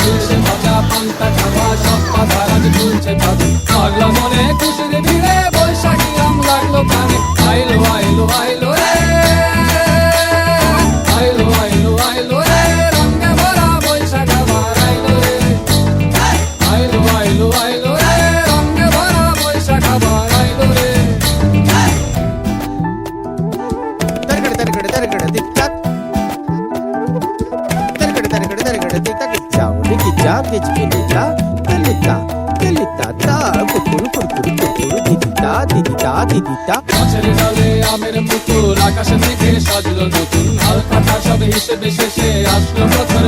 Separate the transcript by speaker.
Speaker 1: ইলিশে ভাজা পান্তা খাওয়া সব পাধার আজ তুলছে ভাবে পাগলা মনে খুশির ভিড়ে বৈশাখী আম লাগলো কানে আইলো আইলো আইলো রে আইলো আইলো আইলো রে রঙে ভরা বৈশাখ আবার আইলো রে আইলো আইলো আইলো রে রঙে ভরা বৈশাখ আবার আইলো রে
Speaker 2: Targada targada targada tic tac. Targada targada targada tic tac. Ciao, Ricky ciao, che ci viene già. Delita ta, kukuru kukuru kukuru didita didita didita.
Speaker 1: গাছের ডালে আমের পুতুল আকাশে মেঘে সাজলো নতুন হালকা সব হিসেবে শেষে আসলো বছর